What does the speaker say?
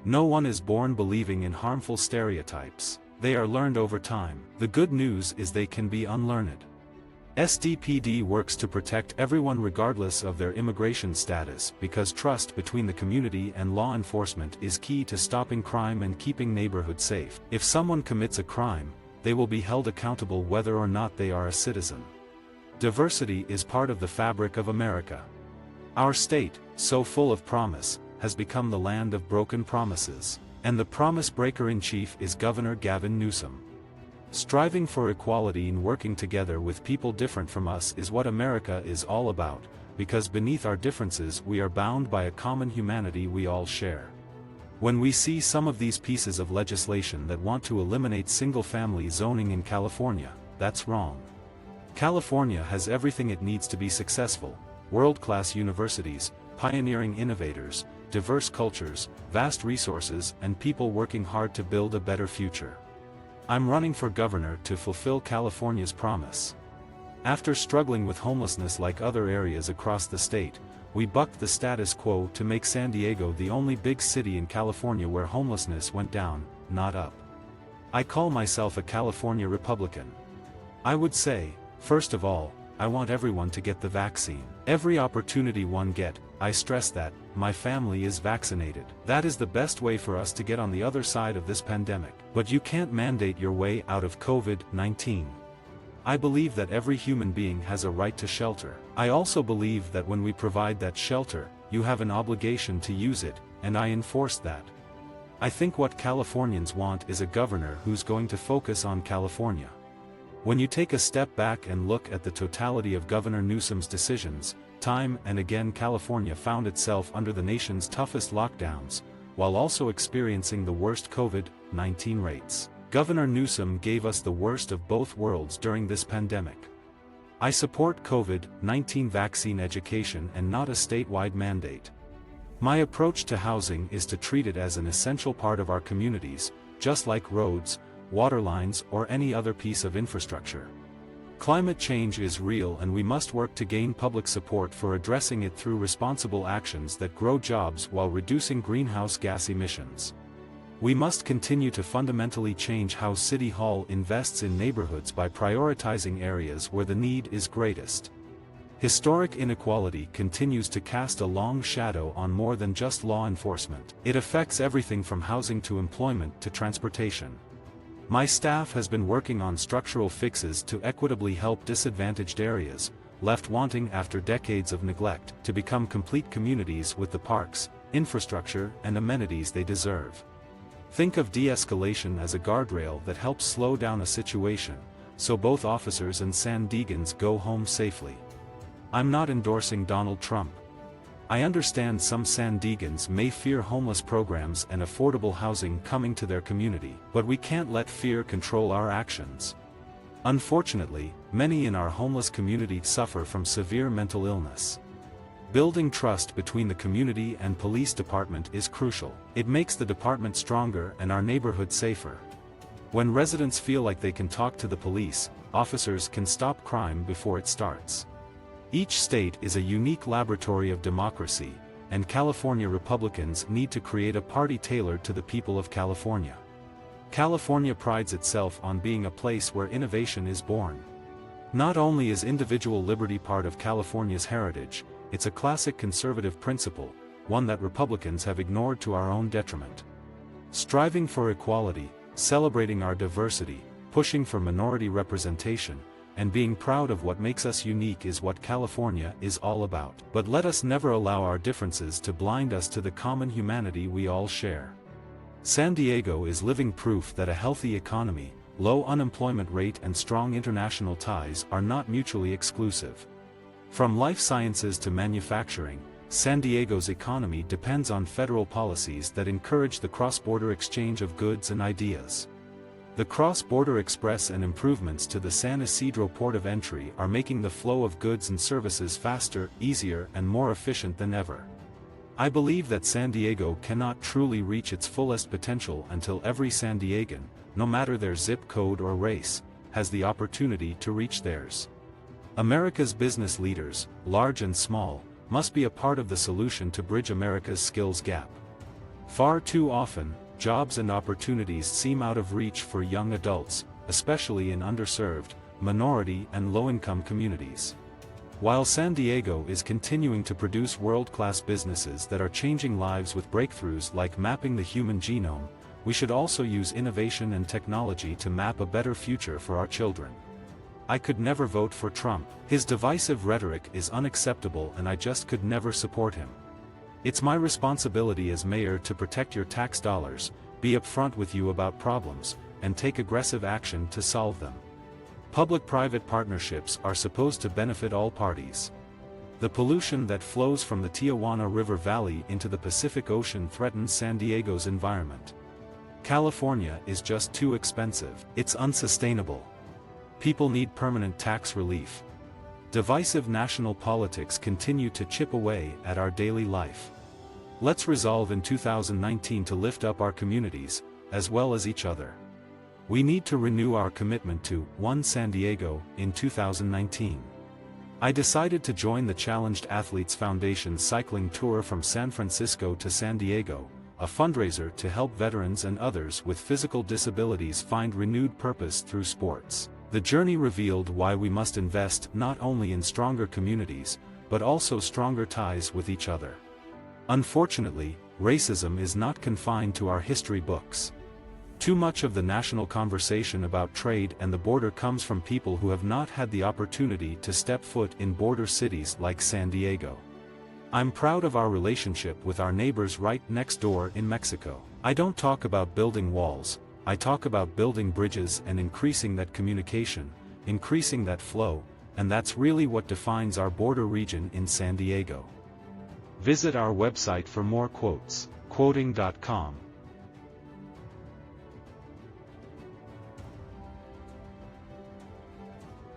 No one is born believing in harmful stereotypes. They are learned over time. The good news is they can be unlearned. SDPD works to protect everyone regardless of their immigration status because trust between the community and law enforcement is key to stopping crime and keeping neighborhoods safe. If someone commits a crime, they will be held accountable whether or not they are a citizen. Diversity is part of the fabric of America. Our state, so full of promise, has become the land of broken promises. And the promise breaker-in-chief is Governor Gavin Newsom. Striving for equality and working together with people different from us is what America is all about, because beneath our differences we are bound by a common humanity we all share. When we see some of these pieces of legislation that want to eliminate single-family zoning in California, that's wrong. California has everything it needs to be successful: world-class universities, pioneering innovators, diverse cultures, vast resources, and people working hard to build a better future. I'm running for governor to fulfill California's promise. After struggling with homelessness like other areas across the state, we bucked the status quo to make San Diego the only big city in California where homelessness went down, not up. I call myself a California Republican. I would say, first of all, I want everyone to get the vaccine. Every opportunity one get, I stress that, my family is vaccinated. That is the best way for us to get on the other side of this pandemic. But you can't mandate your way out of COVID-19. I believe that every human being has a right to shelter. I also believe that when we provide that shelter, you have an obligation to use it, and I enforce that. I think what Californians want is a governor who's going to focus on California. When you take a step back and look at the totality of Governor Newsom's decisions, time and again California found itself under the nation's toughest lockdowns, while also experiencing the worst COVID-19 rates. Governor Newsom gave us the worst of both worlds during this pandemic. I support COVID-19 vaccine education and not a statewide mandate. My approach to housing is to treat it as an essential part of our communities, just like roads, water lines, or any other piece of infrastructure. Climate change is real and we must work to gain public support for addressing it through responsible actions that grow jobs while reducing greenhouse gas emissions. We must continue to fundamentally change how City Hall invests in neighborhoods by prioritizing areas where the need is greatest. Historic inequality continues to cast a long shadow on more than just law enforcement. It affects everything from housing to employment to transportation. My staff has been working on structural fixes to equitably help disadvantaged areas, left wanting after decades of neglect, to become complete communities with the parks, infrastructure, and amenities they deserve. Think of de-escalation as a guardrail that helps slow down a situation, so both officers and San Diegans go home safely. I'm not endorsing Donald Trump. I understand some San Diegans may fear homeless programs and affordable housing coming to their community, but we can't let fear control our actions. Unfortunately, many in our homeless community suffer from severe mental illness. Building trust between the community and police department is crucial. It makes the department stronger and our neighborhood safer. When residents feel like they can talk to the police, officers can stop crime before it starts. Each state is a unique laboratory of democracy, and California Republicans need to create a party tailored to the people of California. California prides itself on being a place where innovation is born. Not only is individual liberty part of California's heritage, it's a classic conservative principle, one that Republicans have ignored to our own detriment. Striving for equality, celebrating our diversity, pushing for minority representation, and being proud of what makes us unique is what California is all about. But let us never allow our differences to blind us to the common humanity we all share. San Diego is living proof that a healthy economy, low unemployment rate and strong international ties are not mutually exclusive. From life sciences to manufacturing, San Diego's economy depends on federal policies that encourage the cross-border exchange of goods and ideas. The Cross-Border Express and improvements to the San Isidro port of entry are making the flow of goods and services faster, easier, and more efficient than ever. I believe that San Diego cannot truly reach its fullest potential until every San Diegan, no matter their zip code or race, has the opportunity to reach theirs. America's business leaders, large and small, must be a part of the solution to bridge America's skills gap. Far too often, jobs and opportunities seem out of reach for young adults, especially in underserved, minority and low-income communities. While San Diego is continuing to produce world-class businesses that are changing lives with breakthroughs like mapping the human genome, we should also use innovation and technology to map a better future for our children. I could never vote for Trump. His divisive rhetoric is unacceptable and I just could never support him. It's my responsibility as mayor to protect your tax dollars, be upfront with you about problems, and take aggressive action to solve them. Public-private partnerships are supposed to benefit all parties. The pollution that flows from the Tijuana River Valley into the Pacific Ocean threatens San Diego's environment. California is just too expensive. It's unsustainable. People need permanent tax relief. Divisive national politics continue to chip away at our daily life. Let's resolve in 2019 to lift up our communities, as well as each other. We need to renew our commitment to One San Diego in 2019. I decided to join the Challenged Athletes Foundation's cycling tour from San Francisco to San Diego, a fundraiser to help veterans and others with physical disabilities find renewed purpose through sports. The journey revealed why we must invest not only in stronger communities, but also stronger ties with each other. Unfortunately, racism is not confined to our history books. Too much of the national conversation about trade and the border comes from people who have not had the opportunity to step foot in border cities like San Diego. I'm proud of our relationship with our neighbors right next door in Mexico. I don't talk about building walls, I talk about building bridges and increasing that communication, increasing that flow, and that's really what defines our border region in San Diego. Visit our website for more quotes, quoting.com.